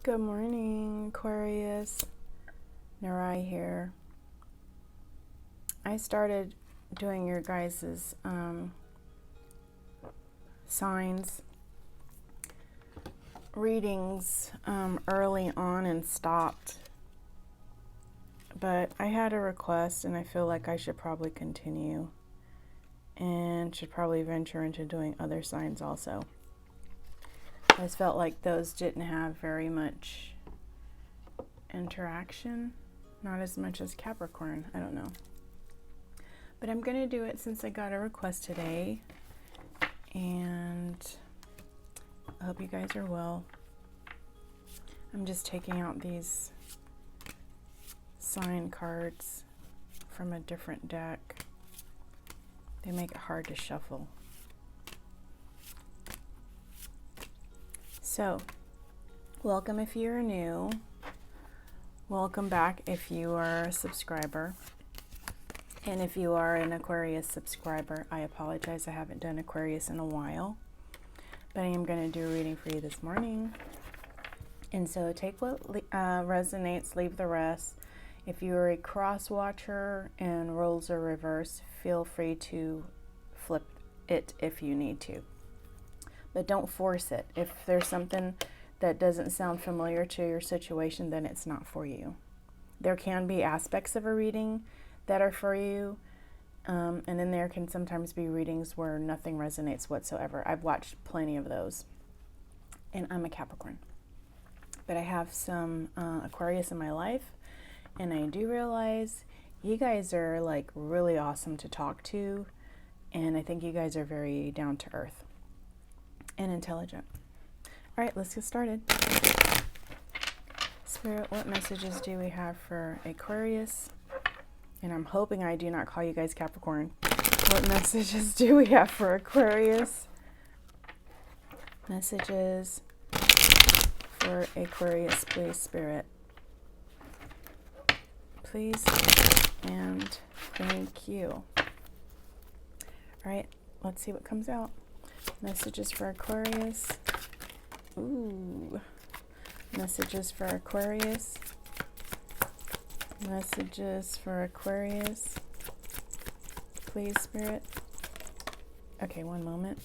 Good morning, Aquarius. Narai here. I started doing your guys' signs readings early on and stopped. But I had a request and I feel like I should probably continue and should probably venture into doing other signs also. I just felt like those didn't have very much interaction, not as much as Capricorn. I don't know. But I'm going to do it since I got a request today. And I hope you guys are well. I'm just taking out these sign cards from a different deck. They make it hard to shuffle. So, welcome if you're new. Welcome back if you are a subscriber. And if you are an Aquarius subscriber, I apologize. I haven't done Aquarius in a while. But I am going to do a reading for you this morning. And so take what resonates, leave the rest. If you are a cross watcher and roles are reversed, feel free to flip it if you need to. But don't force it. If there's something that doesn't sound familiar to your situation, then it's not for you. There can be aspects of a reading that are for you, and then there can sometimes be readings where nothing resonates whatsoever. I've watched plenty of those, and I'm a Capricorn. But I have some Aquarius in my life, and I do realize you guys are like really awesome to talk to, and I think you guys are very down to earth and intelligent. All right, let's get started. Spirit, what messages do we have for Aquarius? And I'm hoping I do not call you guys Capricorn. What messages do we have for Aquarius? Messages for Aquarius, please, Spirit. Please and thank you. All right, let's see what comes out. Messages for Aquarius. Ooh. Messages for Aquarius. Messages for Aquarius. Please, Spirit. Okay, one moment.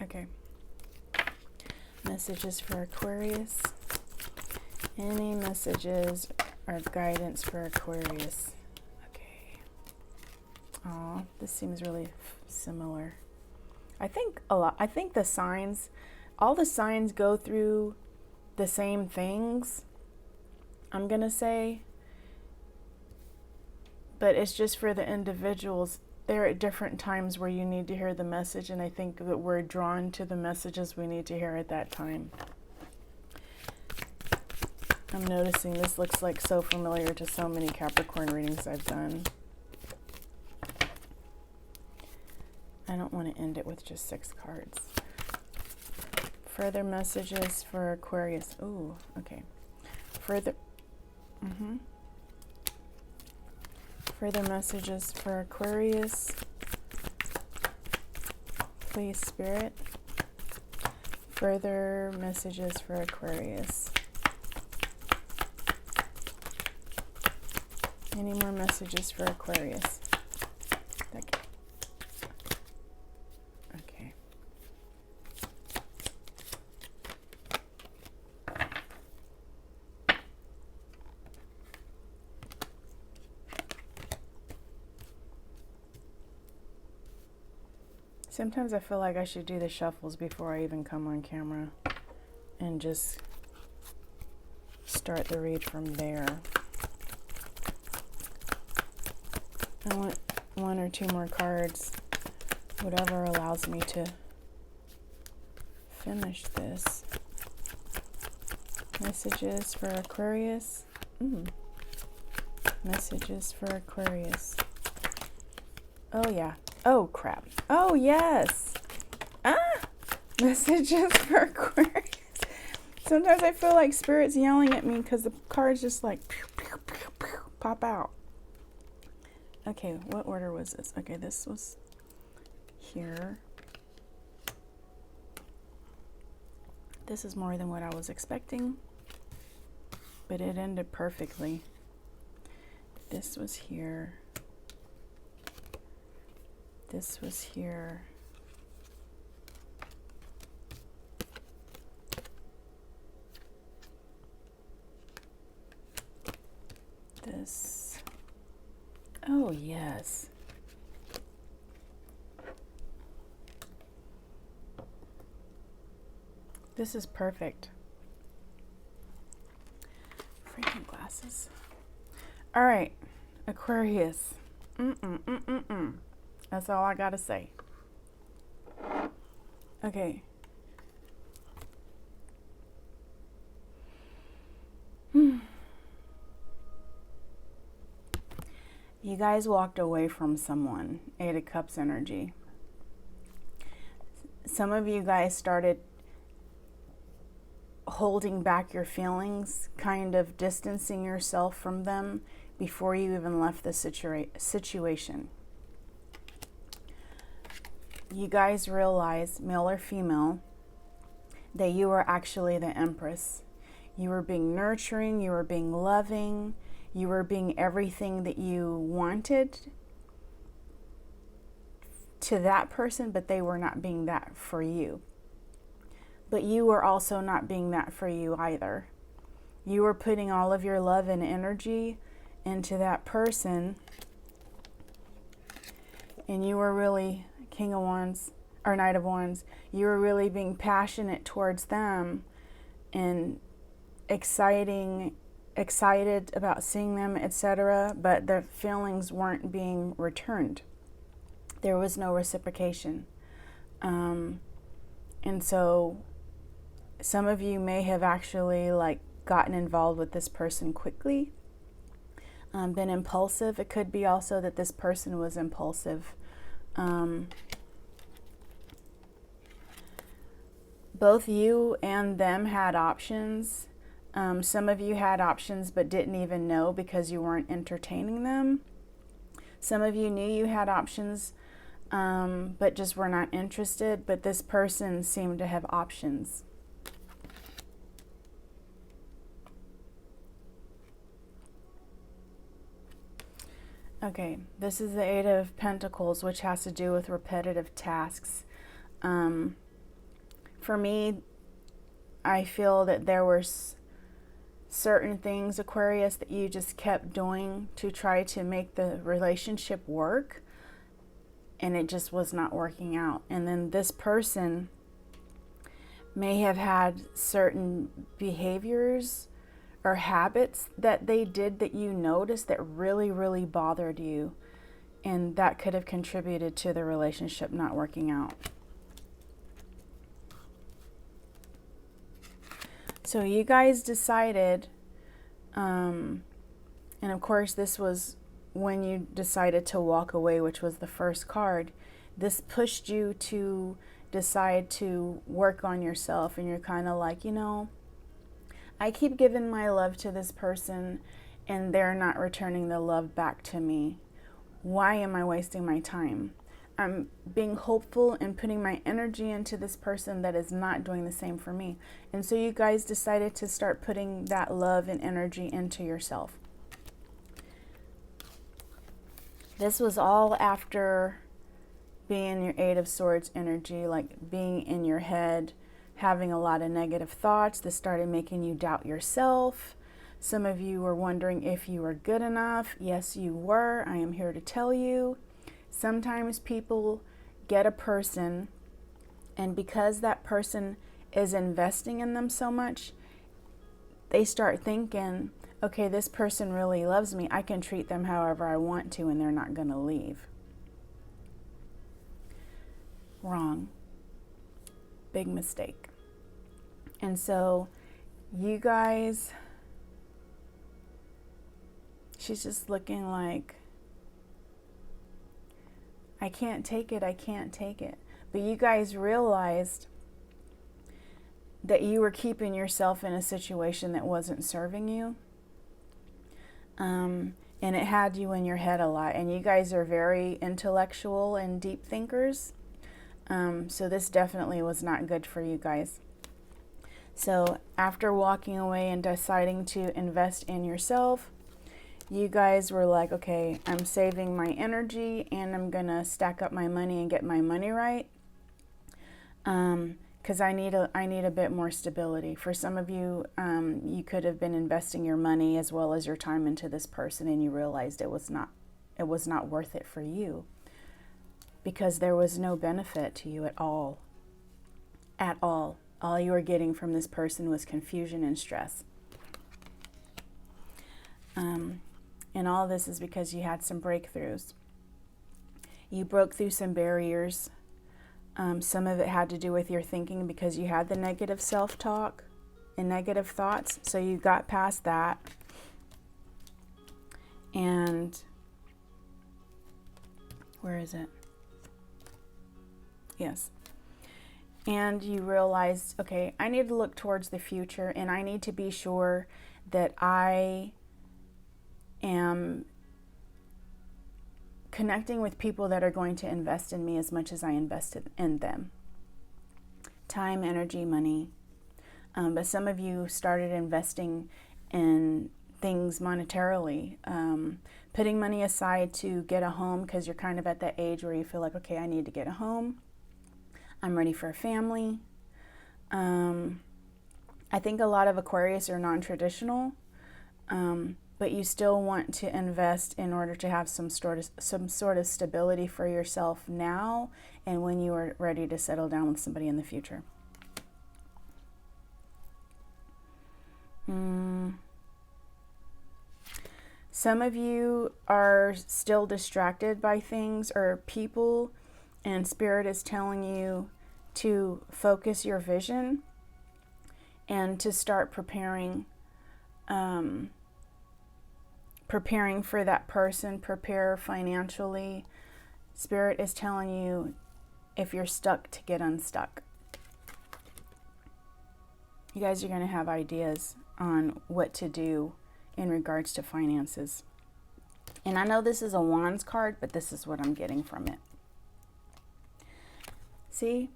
Okay. Messages for Aquarius. Any messages or guidance for Aquarius? Okay. Oh, this seems really similar. I think the signs, all the signs go through the same things, I'm going to say. But it's just for the individuals. They're at different times where you need to hear the message, and I think that we're drawn to the messages we need to hear at that time. I'm noticing this looks like so familiar to so many Capricorn readings I've done. I don't want to end it with just 6 cards. Further messages for Aquarius. Ooh, okay. Further messages for Aquarius. Please, Spirit. Further messages for Aquarius. Any more messages for Aquarius? Okay. Sometimes I feel like I should do the shuffles before I even come on camera and just start the read from there. I want 1 or 2 more cards, whatever allows me to finish this. Messages for Aquarius. Messages for Aquarius. Oh yeah. Oh crap. Oh yes. Messages for Aquarius. Sometimes I feel like Spirit's yelling at me because the cards just like pew, pew, pew, pew, pop out. Okay, what order was this? Okay, this was here. This is more than what I was expecting, but it ended perfectly. This was here. This was here. This. Oh, yes. This is perfect. Freaking glasses. All right, Aquarius. That's all I gotta say. Okay. You guys walked away from someone. Eight of Cups energy. Some of you guys started holding back your feelings, kind of distancing yourself from them before you even left the situation. You guys realized, male or female, that you were actually the Empress. You were being nurturing, you were being loving, you were being everything that you wanted to that person, but they were not being that for you. But you were also not being that for you either. You were putting all of your love and energy into that person, and you were really King of Wands or Knight of Wands. You were really being passionate towards them and excited about seeing them, etc. But the feelings weren't being returned. There was no reciprocation, and so some of you may have actually gotten involved with this person quickly, been impulsive. It could be also that this person was impulsive. Both you and them had options. Some of you had options but didn't even know because you weren't entertaining them. Some of you knew you had options but just were not interested, but this person seemed to have options. Okay, this is the Eight of Pentacles, which has to do with repetitive tasks. For me, I feel that there were certain things, Aquarius, that you just kept doing to try to make the relationship work, and it just was not working out. And then this person may have had certain behaviors or habits that they did that you noticed that really, really bothered you. And that could have contributed to the relationship not working out. So you guys decided, and of course this was when you decided to walk away, which was the first card. This pushed you to decide to work on yourself, and you're kind of like, I keep giving my love to this person and they're not returning the love back to me. Why am I wasting my time? I'm being hopeful and putting my energy into this person that is not doing the same for me. And so you guys decided to start putting that love and energy into yourself. This was all after being in your Eight of Swords energy, like being in your head, having a lot of negative thoughts that started making you doubt yourself. Some of you were wondering if you were good enough. Yes, you were. I am here to tell you. Sometimes people get a person, and because that person is investing in them so much, they start thinking, okay, this person really loves me. I can treat them however I want to, and they're not going to leave. Wrong. Big mistake. And so you guys, she's just looking like, I can't take it, I can't take it. But you guys realized that you were keeping yourself in a situation that wasn't serving you. And it had you in your head a lot. And you guys are very intellectual and deep thinkers. So this definitely was not good for you guys. So after walking away and deciding to invest in yourself, you guys were like, okay, I'm saving my energy and I'm going to stack up my money and get my money right. Because I need a bit more stability. For some of you, you could have been investing your money as well as your time into this person, and you realized it was not worth it for you, because there was no benefit to you at all. At all. All you were getting from this person was confusion and stress. And all this is because you had some breakthroughs. You broke through some barriers. Some of it had to do with your thinking, because you had the negative self-talk and negative thoughts. So you got past that. And where is it? Yes. And you realized, okay, I need to look towards the future, and I need to be sure that I am connecting with people that are going to invest in me as much as I invested in them. Time, energy, money. But some of you started investing in things monetarily, putting money aside to get a home, because you're kind of at that age where you feel like, okay, I need to get a home. I'm ready for a family. I think a lot of Aquarius are non-traditional, but you still want to invest in order to have some sort of stability for yourself now, and when you are ready to settle down with somebody in the future. Some of you are still distracted by things or people, and Spirit is telling you to focus your vision and to start preparing for that person. Prepare financially. Spirit is telling you, if you're stuck, to get unstuck. You guys are going to have ideas on what to do in regards to finances. And I know this is a Wands card, but this is what I'm getting from it. See?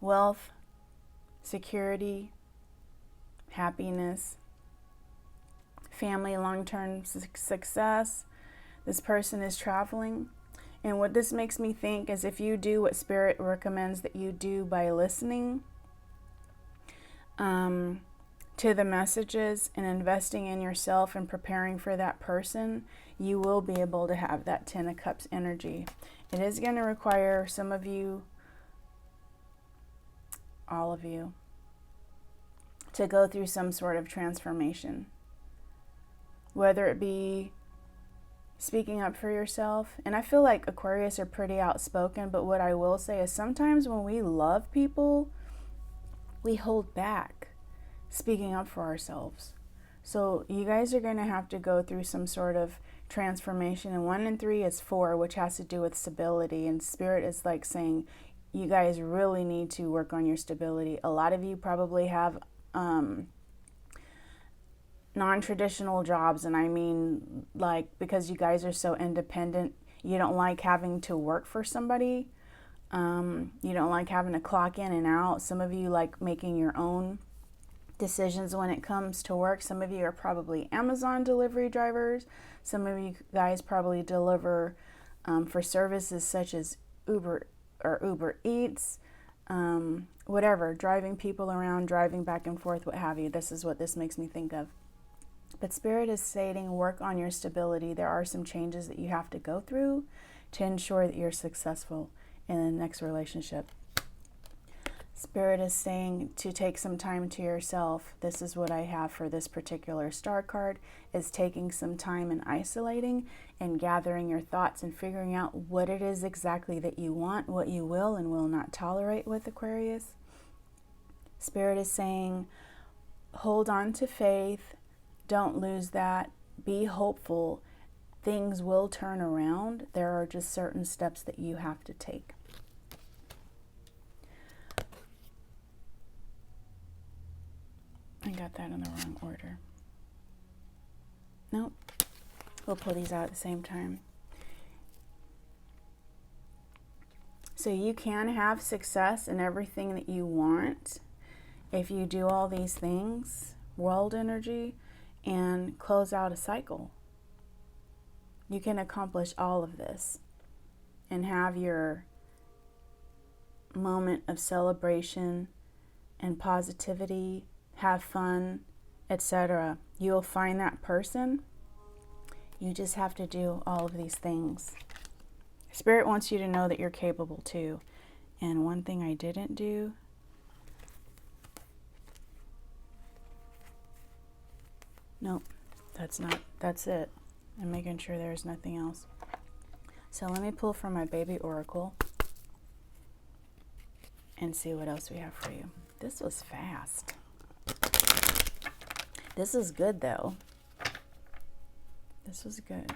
Wealth, security, happiness, family, long-term success. This person is traveling. And what this makes me think is, if you do what Spirit recommends that you do by listening to the messages and investing in yourself and preparing for that person, you will be able to have that Ten of Cups energy. It is going to require some of you, all of you, to go through some sort of transformation. Whether it be speaking up for yourself. And I feel like Aquarius are pretty outspoken, but what I will say is, sometimes when we love people, we hold back speaking up for ourselves. So you guys are going to have to go through some sort of transformation. And 1 and 3 is 4, which has to do with stability. And Spirit is like saying, you guys really need to work on your stability. A lot of you probably have non-traditional jobs, and I mean, like, because you guys are so independent, you don't like having to work for somebody. You don't like having to clock in and out. Some of you like making your own decisions when it comes to work. Some of you are probably Amazon delivery drivers. Some of you guys probably deliver for services such as Uber or Uber Eats, whatever, driving people around, driving back and forth, what have you. This is what this makes me think of. But Spirit is stating, work on your stability. There are some changes that you have to go through to ensure that you're successful in the next relationship. Spirit is saying to take some time to yourself. This is what I have for this particular star card, is taking some time and isolating and gathering your thoughts and figuring out what it is exactly that you want, what you will and will not tolerate with Aquarius. Spirit is saying, hold on to faith. Don't lose that. Be hopeful. Things will turn around. There are just certain steps that you have to take. I got that in the wrong order. Nope. We'll pull these out at the same time. So you can have success in everything that you want if you do all these things, world energy, and close out a cycle. You can accomplish all of this and have your moment of celebration and positivity, have fun, etc. You'll find that person. You just have to do all of these things. Spirit wants you to know that you're capable too. And one thing I didn't do, nope, that's it. I'm making sure there's nothing else. So let me pull from my baby oracle and see what else we have for you. This was fast. This is good though. This was good.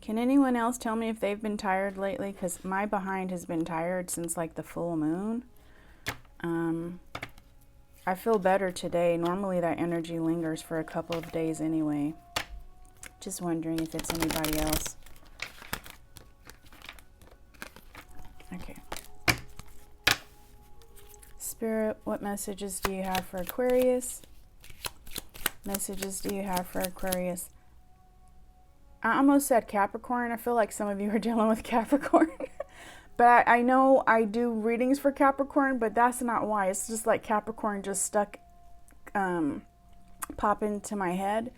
Can anyone else tell me if they've been tired lately? Because my behind has been tired since like the full moon. I feel better today. Normally that energy lingers for a couple of days anyway. Just wondering if it's anybody else. Okay. Spirit, what messages do you have for Aquarius? Messages do you have for Aquarius? I almost said Capricorn. I feel like some of you are dealing with Capricorn. But I know I do readings for Capricorn, but that's not why. It's just like Capricorn just stuck, pop into my head.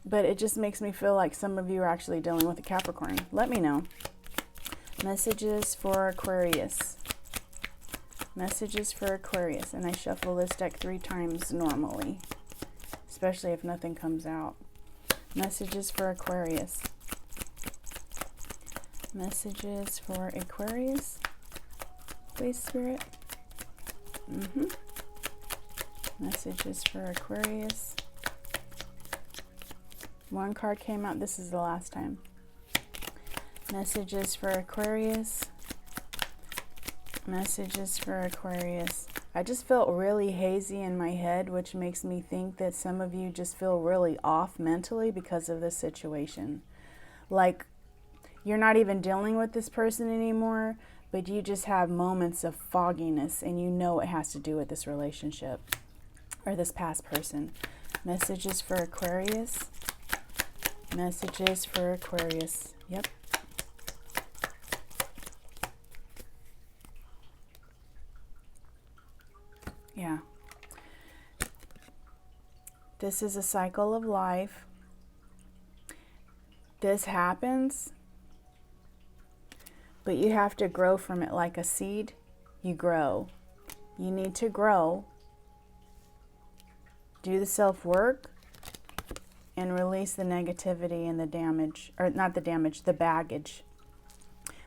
But it just makes me feel like some of you are actually dealing with a Capricorn. Let me know. Messages for Aquarius. Messages for Aquarius. And I shuffle this deck 3 times normally, especially if nothing comes out. Messages for Aquarius. Messages for Aquarius. Please, Spirit. Messages for Aquarius. 1 card came out. This is the last time. Messages for Aquarius. Messages for Aquarius. I just felt really hazy in my head, which makes me think that some of you just feel really off mentally because of this situation. Like, you're not even dealing with this person anymore, but you just have moments of fogginess and you know it has to do with this relationship or this past person. Messages for Aquarius. Messages for Aquarius. Yep. Yeah. This is a cycle of life. This happens, but you have to grow from it like a seed. You grow. You need to grow. Do the self-work and release the negativity and the damage, or not the damage, the baggage.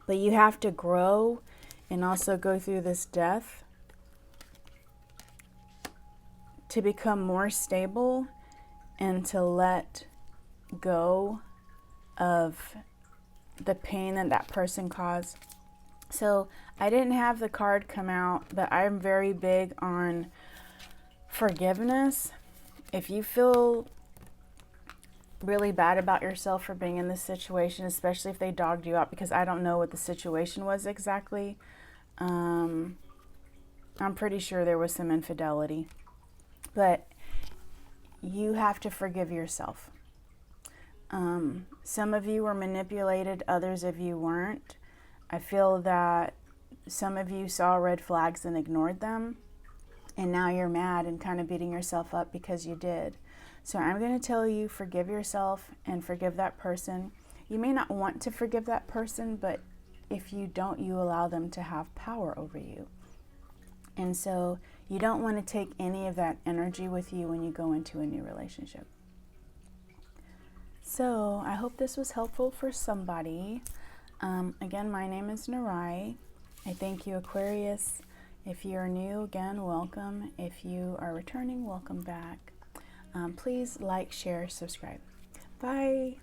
But you have to grow and also go through this death to become more stable and to let go of the pain that that person caused. So I didn't have the card come out, but I'm very big on forgiveness. If you feel really bad about yourself for being in this situation, especially if they dogged you out, because I don't know what the situation was exactly. I'm pretty sure there was some infidelity. But you have to forgive yourself. Some of you were manipulated, others of you weren't. I feel that some of you saw red flags and ignored them, and now you're mad and kind of beating yourself up because you did. So I'm going to tell you, forgive yourself and forgive that person. You may not want to forgive that person, but if you don't, you allow them to have power over you. And so you don't want to take any of that energy with you when you go into a new relationship. So I hope this was helpful for somebody. Again, my name is Narai. I thank you, Aquarius. If you're new, again, welcome. If you are returning, welcome back. Please like, share, subscribe. Bye.